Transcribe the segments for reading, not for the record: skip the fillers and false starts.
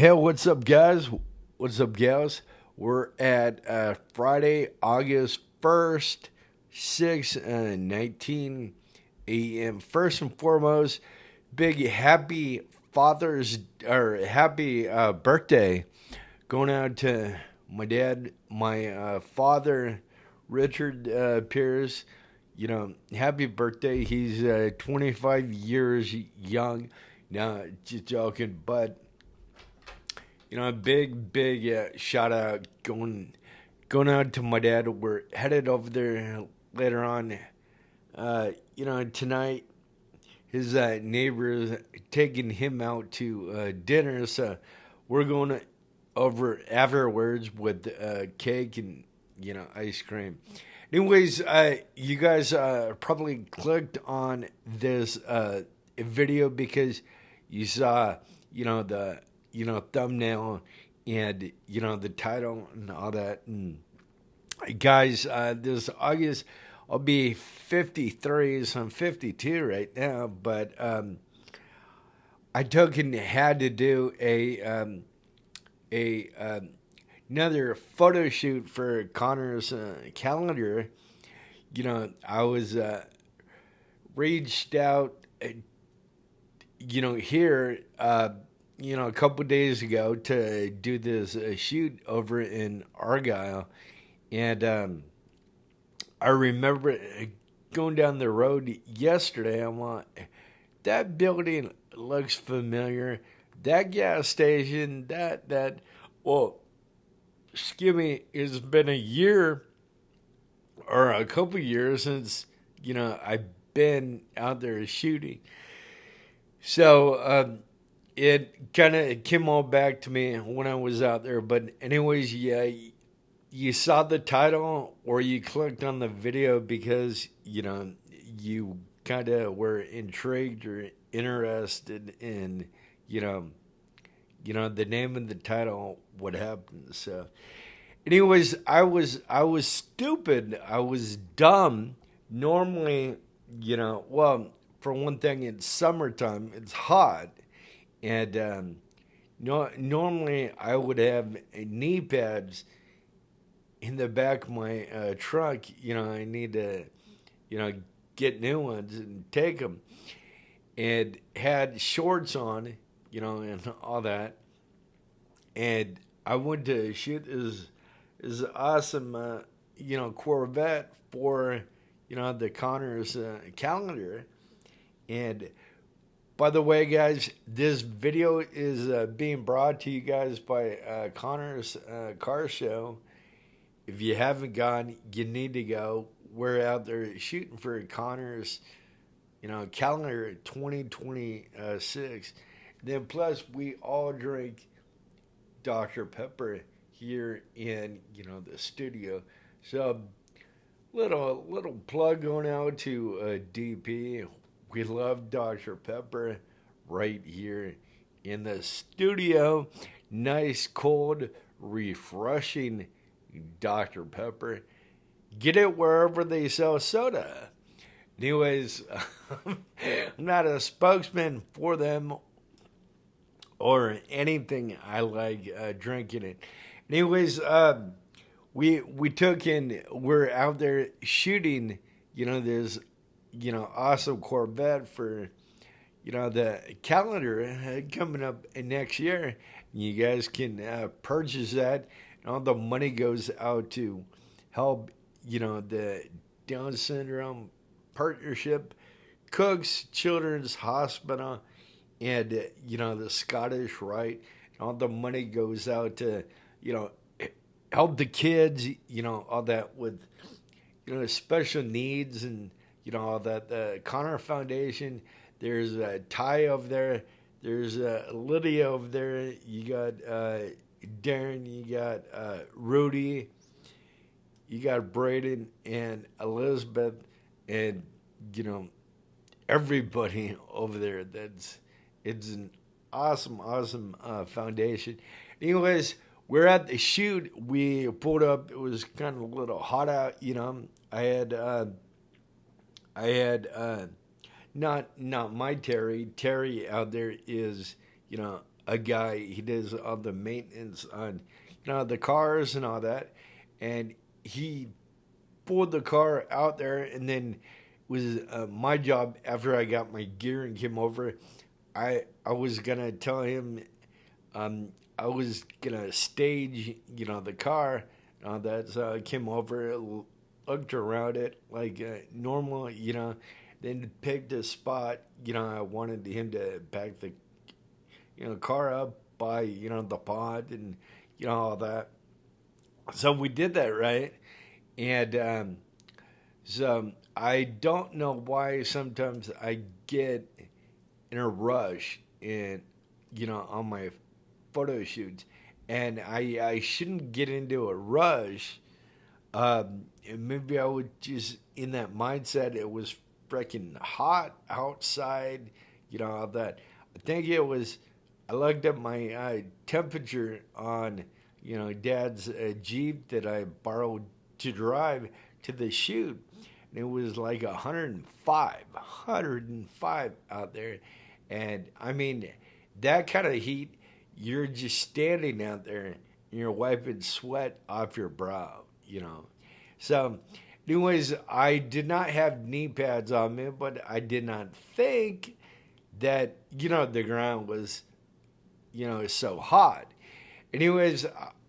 Hey, what's up, guys? What's up, gals? We're at Friday, August 1st, 6 19 a.m. First and foremost, big happy Father's or happy birthday going out to my dad, my father, Richard Pierce. Happy birthday. He's 25 years young. No, just joking, but a big shout out going out to my dad. We're headed over there later on. Tonight his neighbors taking him out to dinner, so we're going over afterwards with cake and ice cream. Anyways, you guys probably clicked on this video because you saw the thumbnail and the title and all that. And guys, this August I'll be 53, so I'm 52 right now. But I took and had to do a another photo shoot for Connor's calendar. I was reached out, here. A couple days ago to do this shoot over in Argyle, and I remember going down the road yesterday. I'm like, that building looks familiar. That gas station, well, excuse me, it's been a year or a couple years since I've been out there shooting. So it kind of came all back to me when I was out there. But anyways, yeah, you saw the title or you clicked on the video because you kind of were intrigued or interested in the name of the title, what happened. So anyways, I was stupid, I was dumb. Normally, well, for one thing, it's summertime, it's hot. And normally I would have knee pads in the back of my truck. I need to, get new ones and take them. And had shorts on, and all that. And I went to shoot this awesome, Corvette for, the Connors calendar. And by the way, guys, this video is being brought to you guys by Connor's Car Show. If you haven't gone, you need to go. We're out there shooting for Connor's, calendar 2026. Then plus, we all drink Dr. Pepper here in, the studio. So, little plug going out to DP. We love Dr. Pepper right here in the studio. Nice, cold, refreshing Dr. Pepper. Get it wherever they sell soda. Anyways, I'm not a spokesman for them or anything. I like drinking it. Anyways, we took in, we're out there shooting, this awesome Corvette for, the calendar coming up next year. You guys can purchase that. And all the money goes out to help, the Down Syndrome Partnership, Cook's Children's Hospital, and, the Scottish Rite. And all the money goes out to, help the kids, all that with, special needs and, all that. The Connor Foundation, there's Ty over there, there's Lydia over there, you got Darren, you got Rudy, you got Brayden and Elizabeth, and everybody over there. It's an awesome foundation. Anyways, we're at the shoot. We pulled up. It was kind of a little hot out. I had not my Terry. Terry out there is a guy. He does all the maintenance on, the cars and all that. And he pulled the car out there, and then it was my job after I got my gear and came over. I was gonna tell him, I was gonna stage, the car. That so I came over, looked around it like normal, then picked a spot. I wanted him to back the, car up by, the pond and, all that. So we did that, right? And so I don't know why sometimes I get in a rush in, on my photo shoots. And I shouldn't get into a rush. And maybe I would just, in that mindset, it was freaking hot outside, all that. I think it was, I looked at my temperature on, Dad's Jeep that I borrowed to drive to the shoot. And it was like 105 out there. And I mean, that kind of heat, you're just standing out there and you're wiping sweat off your brow, So, anyways, I did not have knee pads on me, but I did not think that, the ground was, so hot. Anyways,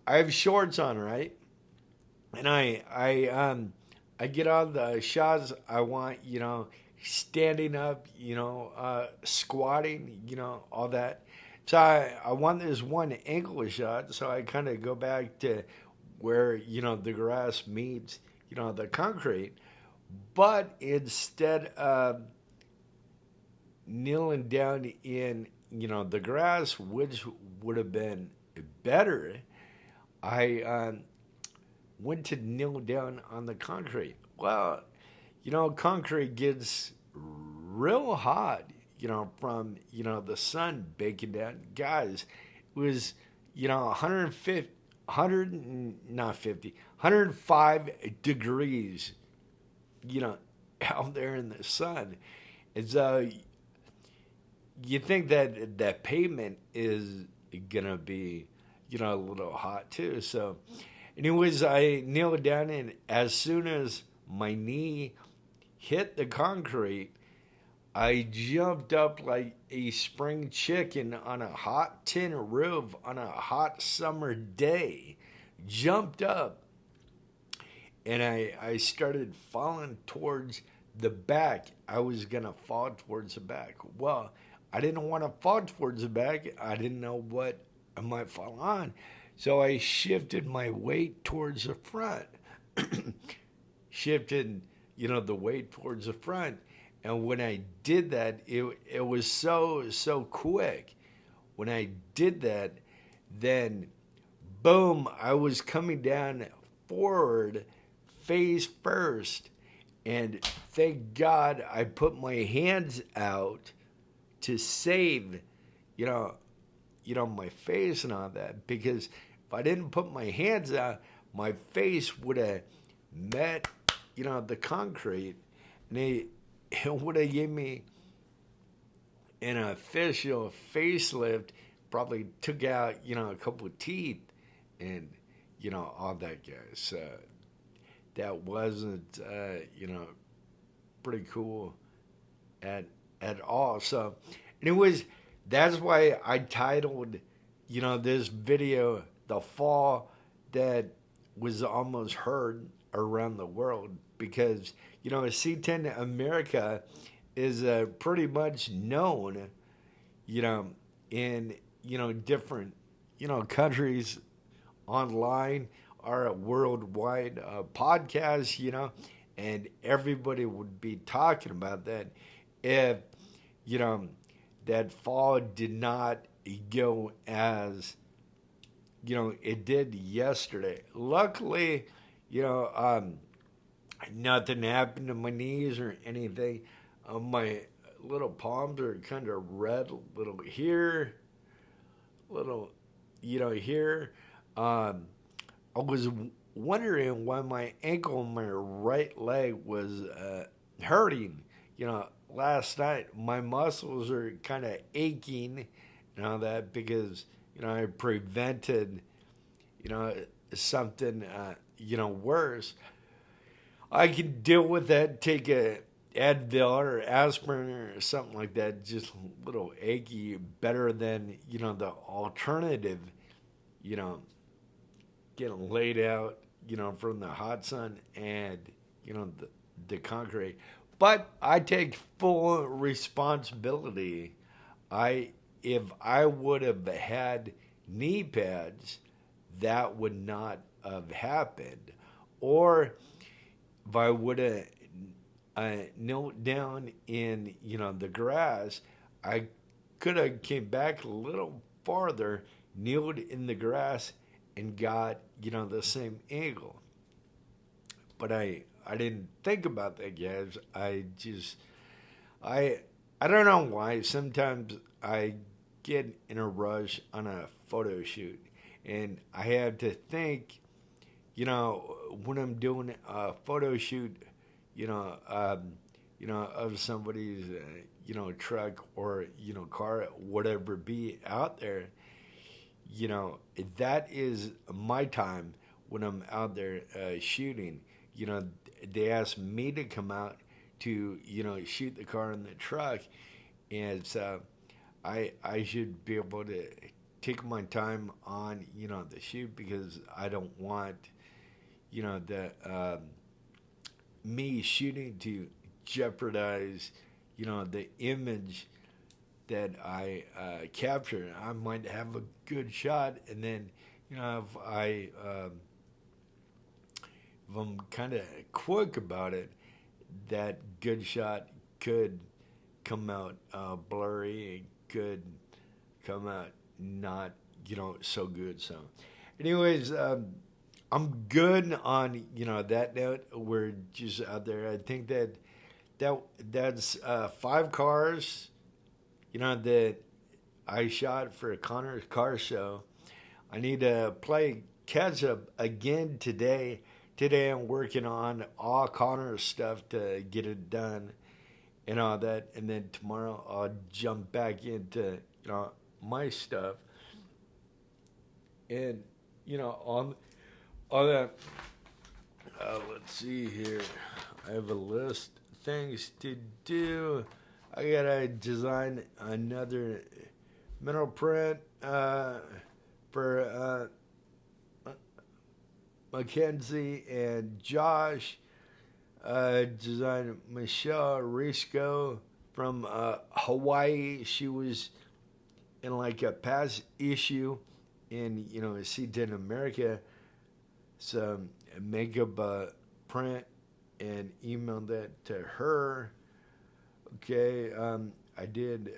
I have shorts on, right? And I get on the shots I want, standing up, squatting, all that. So I want this one ankle shot, so I kind of go back to where, the grass meets, the concrete. But instead of kneeling down in, the grass, which would have been better, I went to kneel down on the concrete. Well, concrete gets real hot, from, the sun baking down. Guys, it was, 105 degrees, out there in the sun. And so you think that that pavement is going to be, a little hot too. So anyways, I kneeled down, and as soon as my knee hit the concrete, I jumped up like a spring chicken on a hot tin roof on a hot summer day. Jumped up, and I started falling towards the back. I was going to fall towards the back. Well, I didn't want to fall towards the back. I didn't know what I might fall on. So I shifted my weight towards the front. Shifted, the weight towards the front. And when I did that, it was so quick. When I did that, then boom, I was coming down forward, face first. And thank God I put my hands out to save, my face and all that. Because if I didn't put my hands out, my face would have met, the concrete. And it would have given me an official facelift, probably took out, a couple of teeth and, all that, guys. That wasn't, pretty cool at all. So, anyways, that's why I titled, this video, The Fall That Was Almost Heard Around the World. Because, C10 America is pretty much known, in, different, countries online, our worldwide podcast, and everybody would be talking about that if, that fall did not go as, it did yesterday. Luckily, nothing happened to my knees or anything. My little palms are kind of red, a little here, little, here. I was wondering why my ankle on my right leg was hurting. Last night my muscles are kind of aching, and all that because I prevented something worse. I can deal with that. Take a Advil or aspirin or something like that. Just a little achy, better than the alternative. You know, getting laid out. From the hot sun and the concrete. But I take full responsibility. I If I would have had knee pads, that would not have happened. Or if I would have knelt down in the grass, I could have came back a little farther, kneeled in the grass, and got the same angle. But I didn't think about that, guys. I don't know why. Sometimes I get in a rush on a photo shoot, and I have to think, when I'm doing a photo shoot, of somebody's, truck or car, whatever be out there, that is my time when I'm out there shooting. They asked me to come out to shoot the car and the truck, and so I should be able to take my time on the shoot because I don't want the me shooting to jeopardize the image that I capture. I might have a good shot, and then if I'm kind of quick about it, that good shot could come out blurry. It could come out not so good. So, anyways, I'm good on that note. We're just out there. I think that's 5 cars that I shot for Connor's car show. I need to play catch up again today. Today I'm working on all Connor's stuff to get it done and all that, and then tomorrow I'll jump back into my stuff. And on that, let's see here. I have a list of things to do. I gotta design another metal print for Mackenzie and Josh. Designed Michelle Risco from Hawaii. She was in like a past issue in C10 America. Some makeup print and emailed that to her. Okay, I did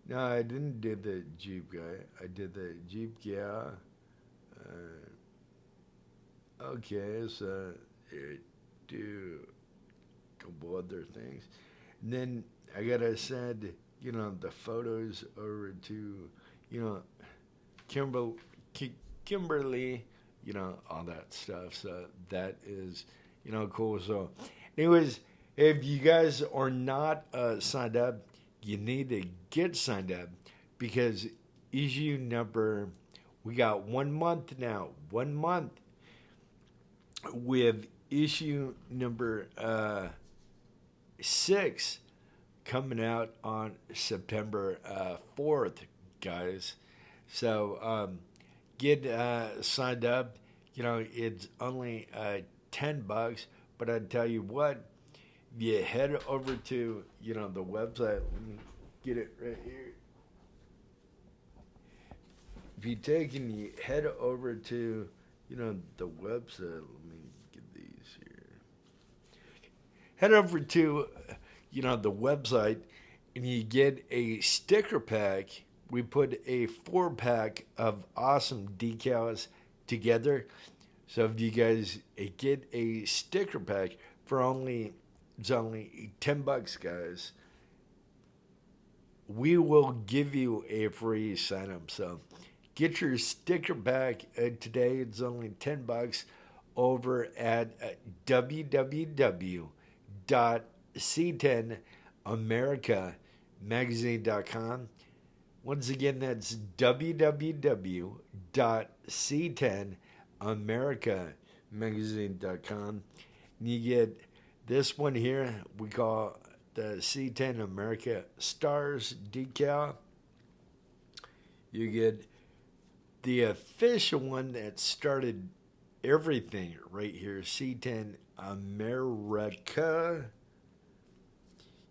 no, I didn't do the Jeep guy. I did the Jeep guy. Okay, so do a couple other things. And then I gotta send, the photos over to, Kimberly, all that stuff. So that is, cool. So, anyways, if you guys are not signed up, you need to get signed up because issue number, we got 1 month now, 1 month with issue number 6 coming out on September 4th, guys. So get signed up. It's only $10, but I tell you what, if you head over to the website, let me get it right here. If you take and you head over to the website, let me get these here. Head over to the website and you get a sticker pack. We put a 4-pack of awesome decals together. So if you guys get a sticker pack for it's only $10, guys, we will give you a free sign up. So get your sticker pack today. It's only $10 over at www.c10america magazine.com. Once again, that's www.c10americamagazine.com. And you get this one here, we call the C10 America Stars decal. You get the official one that started everything right here, C10 America.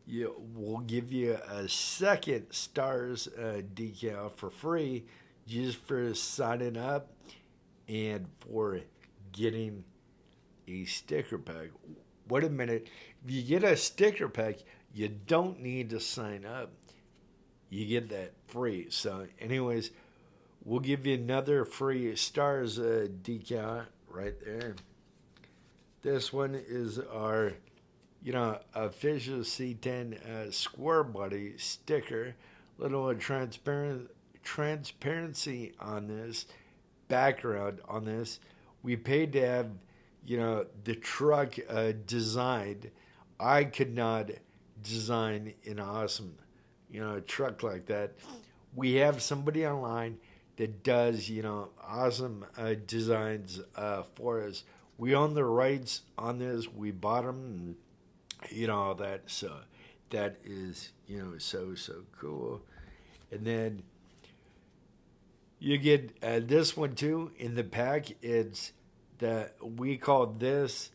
We'll give you a second Stars decal for free just for signing up and for getting a sticker pack. Wait a minute. If you get a sticker pack, you don't need to sign up. You get that free. So, anyways, we'll give you another free Stars decal right there. This one is our official C10 square body sticker. Little transparency on this, background on this. We paid to have, the truck designed. I could not design an awesome, truck like that. We have somebody online that does, awesome designs for us. We own the rights on this. We bought them and all that. So that is, so cool. And then you get this one too in the pack. It's we call this,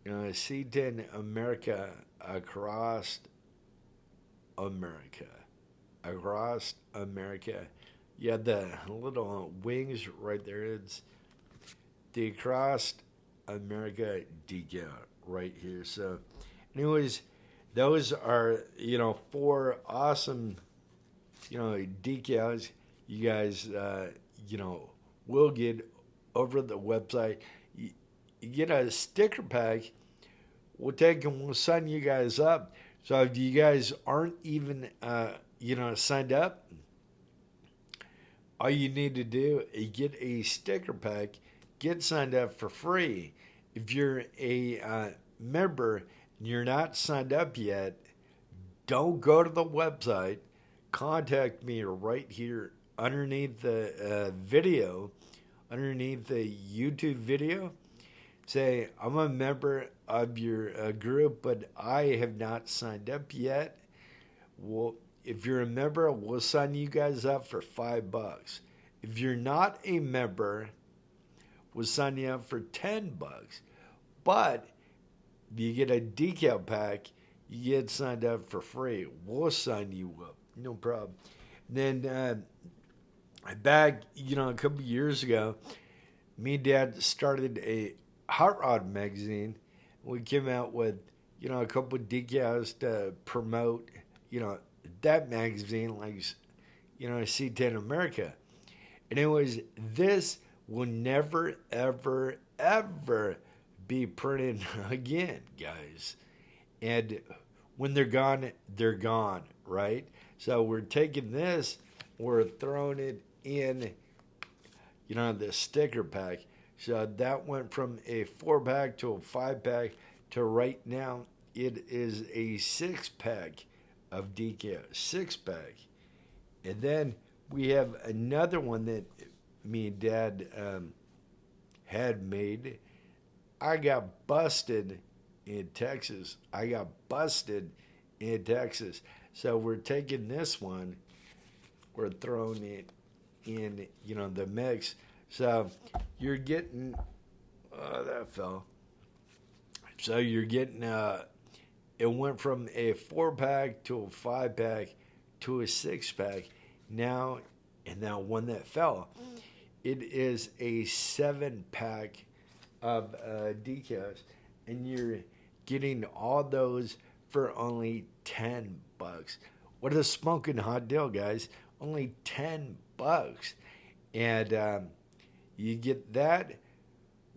C10 America across America. Across America. You have the little wings right there. It's the Across America decal right here. So, anyways, those are, 4 awesome, decals you guys, will get over the website. You get a sticker pack. We'll take and we'll sign you guys up. So if you guys aren't even, signed up, all you need to do is get a sticker pack, get signed up for free. If you're a member and you're not signed up yet, don't go to the website. Contact me right here underneath the video, underneath the YouTube video. Say, I'm a member of your group, but I have not signed up yet. Well, if you're a member, we'll sign you guys up for $5. If you're not a member, we'll sign you up for $10. But if you get a decal pack, you get signed up for free. We'll sign you up, no problem. Then back, a couple years ago, me and Dad started a hot rod magazine. We came out with, a couple of decals to promote, that magazine, like, C10 America. And anyways, this will never, ever, ever be printed again, guys. And when they're gone, right? So we're taking this, we're throwing it in, the sticker pack. So that went from a 4-pack to a 5-pack to right now it is a 6-pack of decals, 6-pack. And then we have another one that me and Dad had made. I got busted in Texas. So we're taking this one, we're throwing it in, the mix. So you're getting, that fell. So you're getting, it went from a 4-pack to a 5-pack to a 6-pack. Now, and that one that fell, it is a 7-pack of decals. And you're getting all those for only $10. What a smoking hot deal, guys. Only $10. And you get that.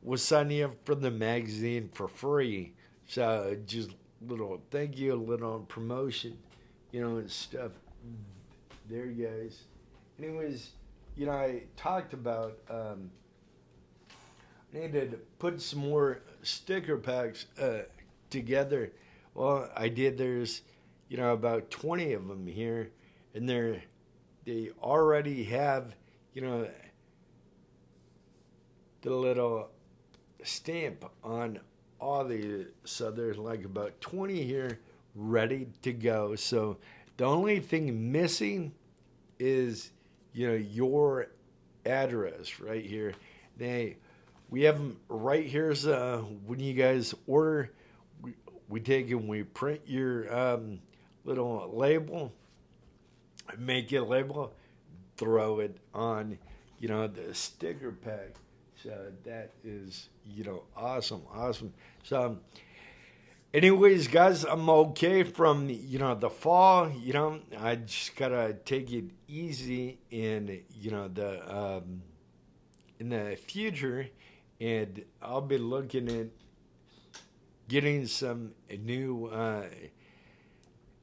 We'll sign you up for the magazine for free. So just little thank you, a little promotion, and stuff. There, guys. Anyways, I talked about I needed to put some more sticker packs together. Well, I did. There's, about 20 of them here, and they already have, the little stamp on all the. So there's like about 20 here ready to go. So the only thing missing is, your address right here. We have them right here. When you guys order, we take and we print your little label, make a label, throw it on, the sticker pack. So that is, awesome, awesome. So, anyways, guys, I'm okay from, the fall. I just gotta take it easy in, in the future, and I'll be looking at getting some new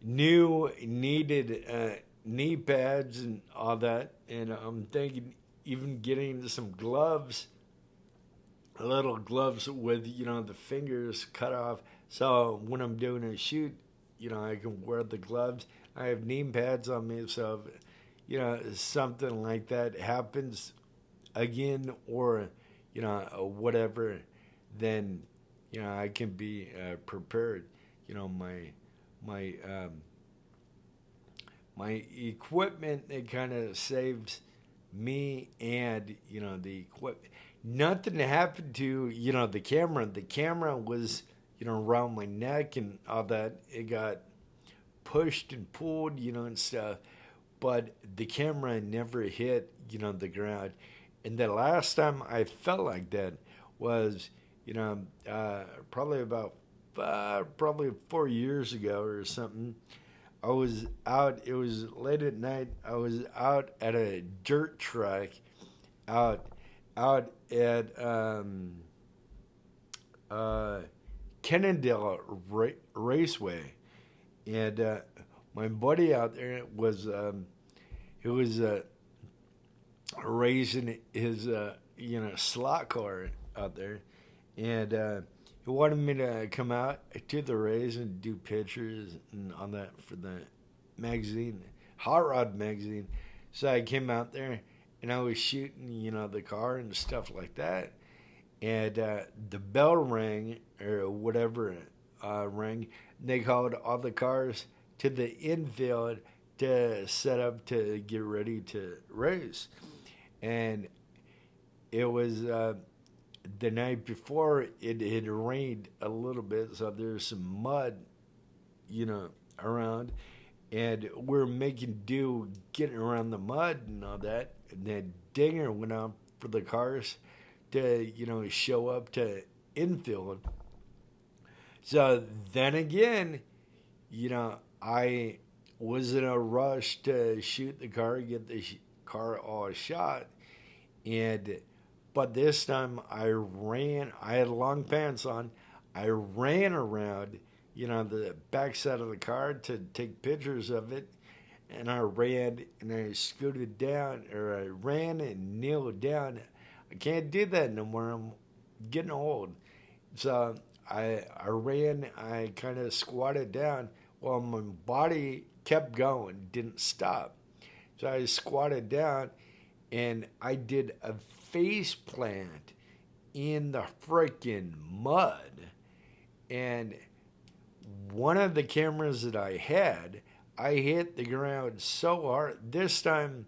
needed knee pads and all that, and I'm thinking even getting some gloves, little gloves with the fingers cut off, so when I'm doing a shoot, I can wear the gloves. I have knee pads on me, so something like that happens again, or whatever, then I can be prepared. My my equipment, it kind of saves me, and the equipment. Nothing happened to the camera. The camera was around my neck and all that. It got pushed and pulled, and stuff. But the camera never hit the ground. And the last time I felt like that was probably about probably 4 years ago or something. I was out. It was late at night. I was out at a dirt track, out at Cannondale Raceway, and my buddy out there was racing his slot car out there, and he wanted me to come out to the race and do pictures and all that for the magazine, Hot Rod magazine. So I came out there and I was shooting, the car and stuff like that. And the bell rang, or whatever rang. And they called all the cars to the infield to set up to get ready to race. And it was the night before, it had rained a little bit, so there's some mud, around, and we're making do getting around the mud and all that. And then dinger went out for the cars to, show up to infield. So then again, I was in a rush to shoot the car, get the car all shot, but this time I had long pants on. I ran around, the backside of the car to take pictures of it. And I ran and I scooted down, or I ran and kneeled down. I can't do that no more. I'm getting old. So I ran, I kind of squatted down while my body kept going, didn't stop. So I squatted down and I did a face plant in the freaking mud. And one of the cameras that I had, I hit the ground so hard. This time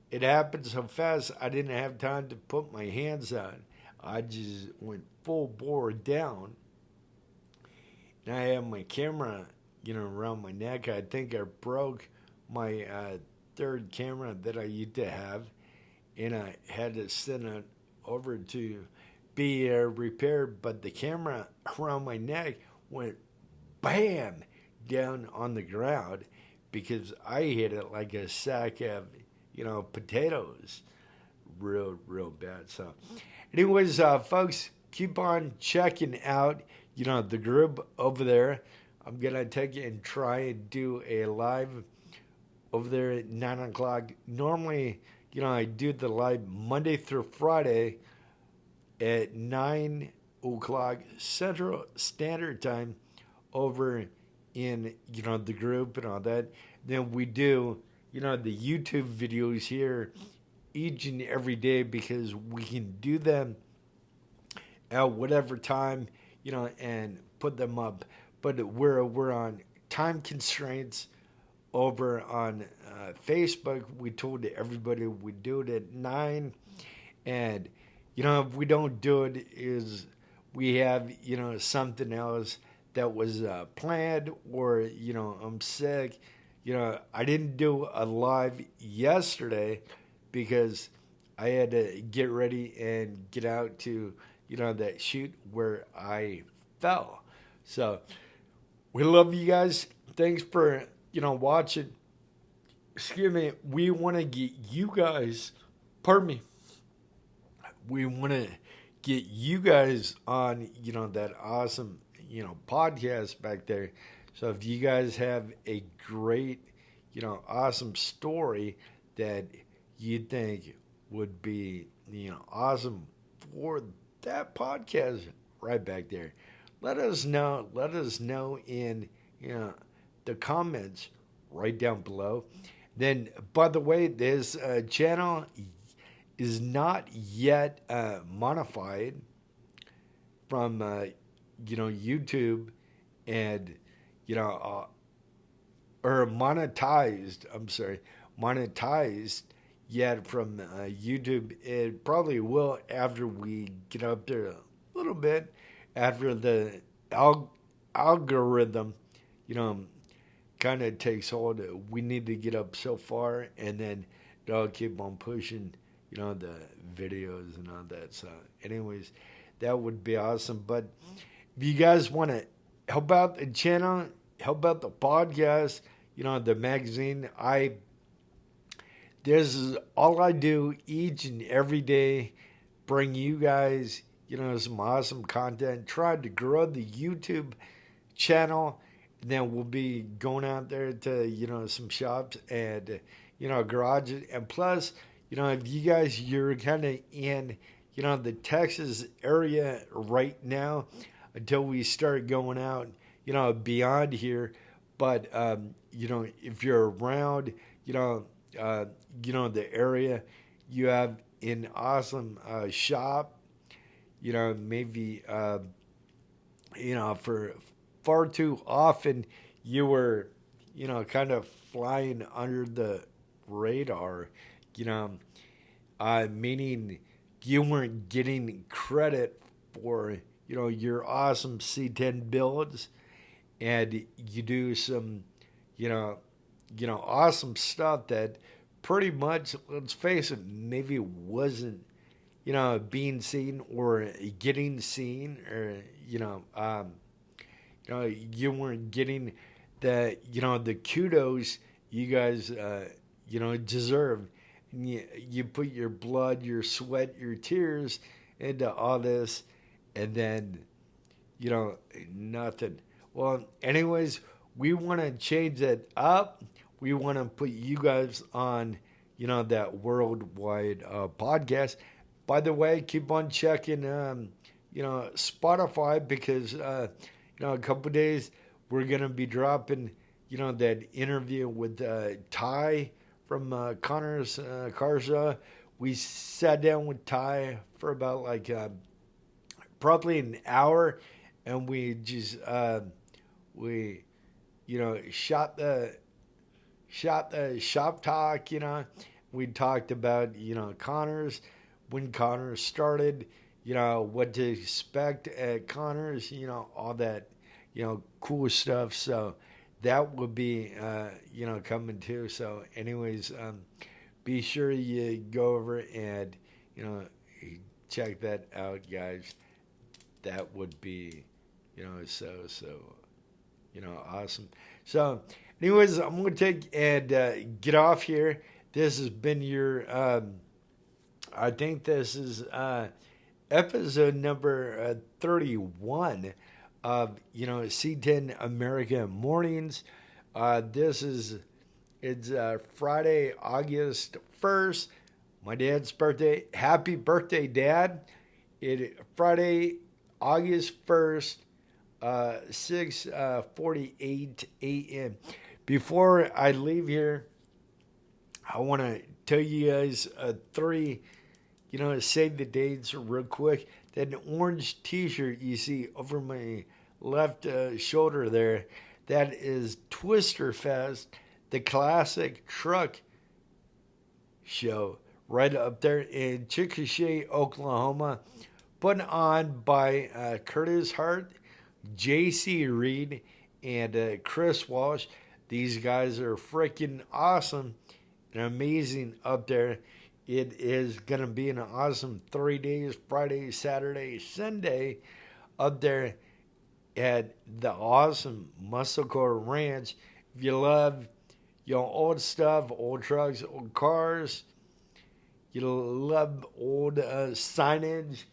it happened so fast I didn't have time to put my hands on. I just went full bore down. And I had my camera, around my neck. I think I broke my third camera that I used to have, and I had to send it over to be repaired. But the camera around my neck went bam down on the ground because I hit it like a sack of, potatoes, real bad. So, anyways, folks, keep on checking out, the group over there. I'm gonna take it and try and do a live over there at 9 o'clock. Normally, I do the live Monday through Friday at 9 o'clock Central Standard Time over in, the group and all that. Then we do, the YouTube videos here each and every day because we can do them at whatever time, and put them up. But we're on time constraints over on Facebook. We told everybody we do it at 9. And, if we don't do it, is we have, something else that was planned, or, I'm sick. I didn't do a live yesterday because I had to get ready and get out to, that shoot where I fell. So we love you guys. Thanks for, watching. Excuse me. We want to get you guys, pardon me. We want to get you guys on, that awesome, podcast back there. So if you guys have a great, awesome story that you think would be, awesome for that podcast right back there, let us know. Let us know in, the comments right down below. Then, by the way, this channel is not yet modified from, YouTube and, or monetized. I'm sorry, monetized yet from YouTube. It probably will after we get up there a little bit, after the algorithm, kind of takes hold. We need to get up so far, and then it'll keep on pushing, the videos and all that. So, anyways, that would be awesome. But if you guys want to help out the channel, help out the podcast, the magazine, this is all I do each and every day. Bring you guys, some awesome content. Try to grow the YouTube channel. And then we'll be going out there to, some shops and, garages. And plus, if you guys, you're kind of in, the Texas area right now until we start going out, beyond here. But, if you're around, the area, you have an awesome shop, maybe, for far too often you were, kind of flying under the radar, meaning you weren't getting credit for, your awesome C10 builds, and you do some, awesome stuff that pretty much, let's face it, maybe wasn't, being seen or getting seen, or, you weren't getting the, the kudos you guys, deserve. And you put your blood, your sweat, your tears into all this, and then, nothing. Well, anyways, we want to change that up. We want to put you guys on, that worldwide podcast. By the way, keep on checking, Spotify, because, a couple days we're going to be dropping, that interview with Ty from Connor's Cars. We sat down with Ty for about probably an hour, and we just we shot the shop talk. We talked about Connor's, when Connors started, what to expect at Connors, all that, cool stuff. So that will be, coming too. So anyways, be sure you go over and, check that out, guys. That would be, so, awesome. So anyways, I'm going to take and get off here. This has been your, I think this is episode number 31 of, C10 America Mornings. It's Friday, August 1st, my dad's birthday. Happy birthday, Dad. Friday, August 1st, 6:48 a.m. Before I leave here, I want to tell you guys three, save the dates real quick. That orange T-shirt you see over my left shoulder there, that is Twister Fest, the classic truck show right up there in Chickasha, Oklahoma, put on by Curtis Hart, J.C. Reed, and Chris Walsh. These guys are freaking awesome and amazing up there. It is going to be an awesome 3 days, Friday, Saturday, Sunday, up there at the awesome Muscle Car Ranch. If you love, old stuff, old trucks, old cars, you love old signage,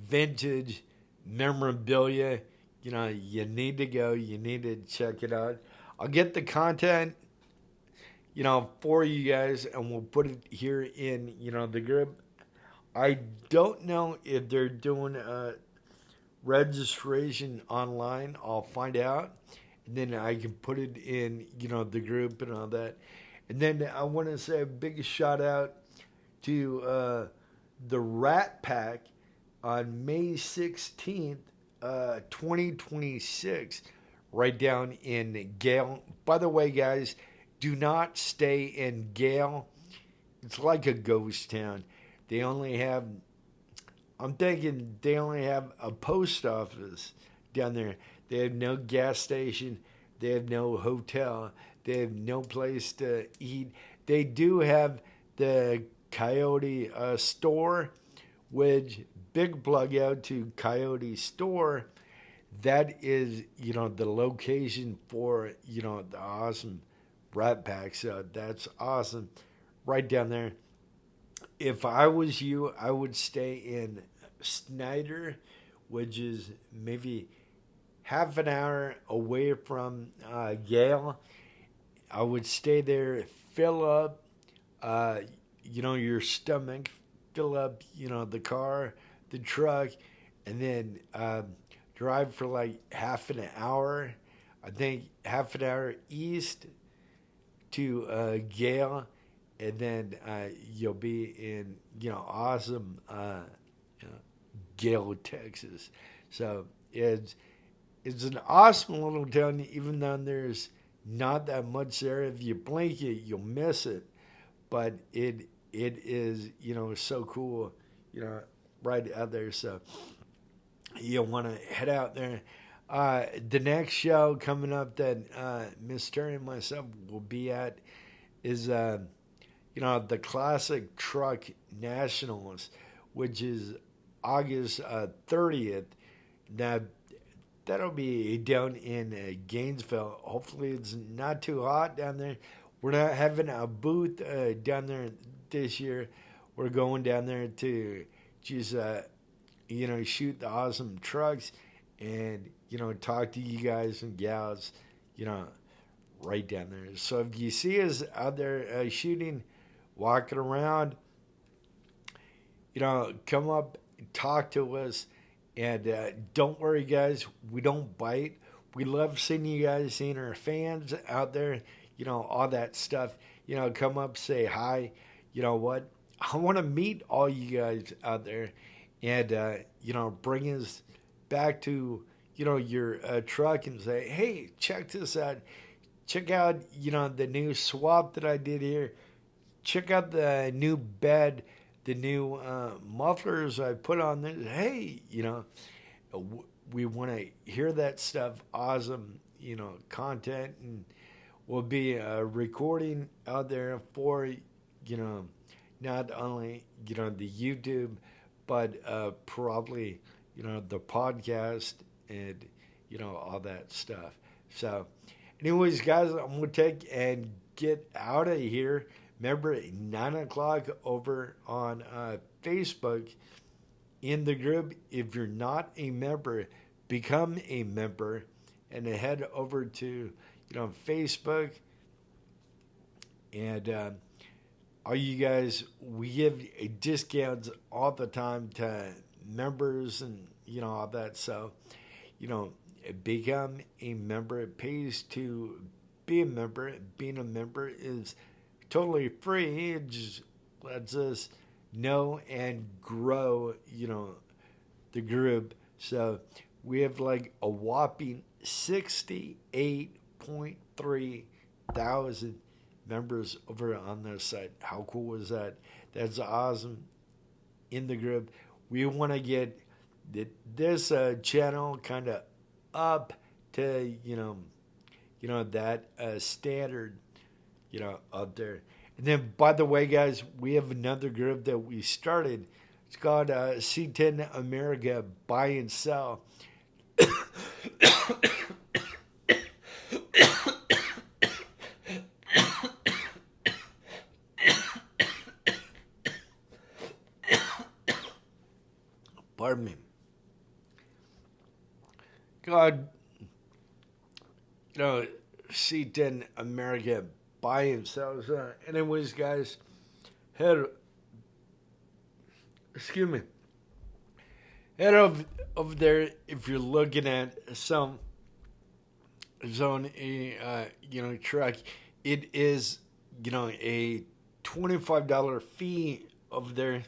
vintage memorabilia, you need to go. You need to check it out. I'll get the content, for you guys, and we'll put it here in, the group. I don't know if they're doing registration online. I'll find out, and then I can put it in, the group and all that. And then I want to say a big shout out to the Rat Pack on May 16th, 2026, right down in Gale. By the way, guys, do not stay in Gale. It's like a ghost town. I'm thinking they only have a post office down there. They have no gas station. They have no hotel. They have no place to eat. They do have the Coyote store, which big plug out to Coyote store. That is, the location for, the awesome Rat Pack. So that's awesome. Right down there. If I was you, I would stay in Snyder, which is maybe half an hour away from Yale. I would stay there, fill up, your stomach, fill up, the car, the truck, and then drive for like half an hour. I think half an hour east to Gale, and then you'll be in, awesome Gale, Texas. So it's an awesome little town, even though there's not that much there. If you blink it, you'll miss it. But it is, so cool, right out there. So you'll want to head out there. The next show coming up that Miss Terry and myself will be at is, the Classic Truck Nationals, which is August 30th. Now, that'll be down in Gainesville. Hopefully it's not too hot down there. We're not having a booth down there this year. We're going down there to just, shoot the awesome trucks and, talk to you guys and gals, right down there. So if you see us out there shooting, walking around, come up, talk to us. And don't worry, guys, we don't bite. We love seeing you guys, seeing our fans out there, all that stuff. Come up, say hi. You know what? I want to meet all you guys out there and, bring us back to, your truck and say, hey, check this out. Check out, the new swap that I did here. Check out the new bed, the new mufflers I put on there. Hey, we want to hear that stuff. Awesome, content. And we'll be recording out there for, not only, the YouTube, but probably, the podcast and, all that stuff. So, anyways, guys, I'm going to take and get out of here. Remember, 9 o'clock over on Facebook in the group. If you're not a member, become a member and head over to, Facebook. And all you guys, we give discounts all the time to members and all that. So, become a member. It pays to be a member. Being a member is totally free. It just lets us know and grow, the group. So we have like a whopping 68.3 thousand members over on their site. How cool is that? That's awesome. In the group, we want to get this channel kind of up to that standard up there. And then, by the way, guys, we have another group that we started. It's called C10 America Buy and Sell. Pardon me. God, C10 America Buy and Sell. Anyways, guys, head over there if you're looking at some truck. It is a $25 fee over there,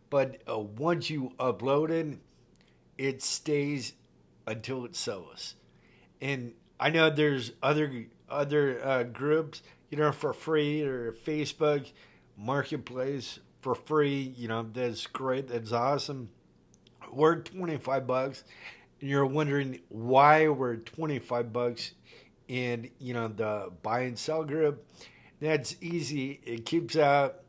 but once you upload it, it stays until it sells. And I know there's other groups, for free, or Facebook Marketplace for free. That's great. That's awesome. We're $25, and you're wondering why we're $25 in the buy and sell group. That's easy. It keeps out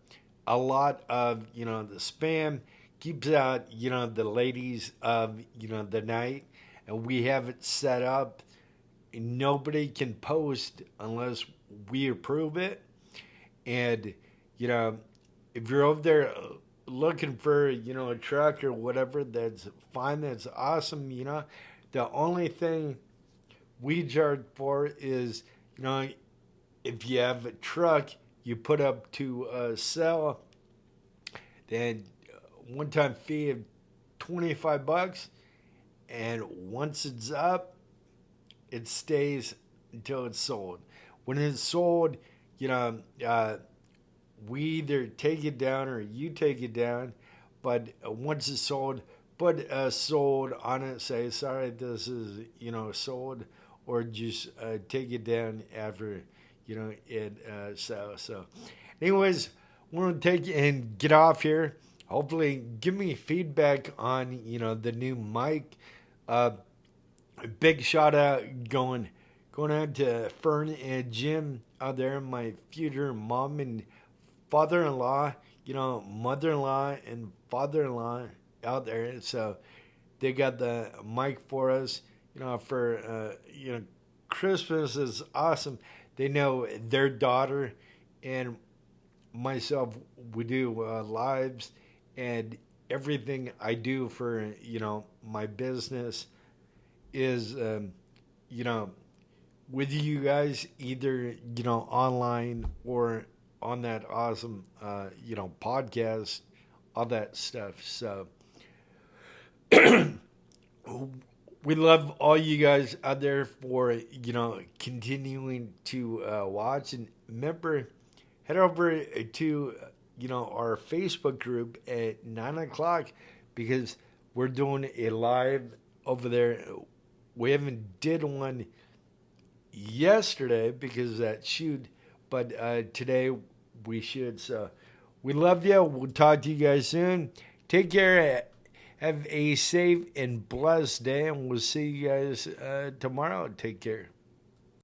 a lot of the spam. Keeps out the ladies of the night, and we have it set up. Nobody can post unless we approve it. And if you're over there looking for a truck or whatever, that's fine. That's awesome. The only thing we charge for is if you have a truck you put up to sell, then one-time fee of $25, and once it's up, it stays until it's sold. When it's sold, we either take it down or you take it down. But once it's sold, put sold on it. Say, sorry, this is, sold. Or just take it down after, it sells. So, anyways, we're going to take and get off here. Hopefully, give me feedback on, the new mic. Big shout out going out to Fern and Jim out there, my future mom and father-in-law, mother-in-law and father-in-law out there. So they got the mic for us, for, Christmas is awesome. They know their daughter and myself, we do lives, and everything I do for, my business is, with you guys, either, online or on that awesome, podcast, all that stuff. So we love all you guys out there for, continuing to watch. And remember, head over to, our Facebook group at 9 o'clock, because we're doing a live over there. We haven't did one yesterday because of that shoot, but today we should. So we love you. We'll talk to you guys soon. Take care. Have a safe and blessed day, and we'll see you guys tomorrow. Take care.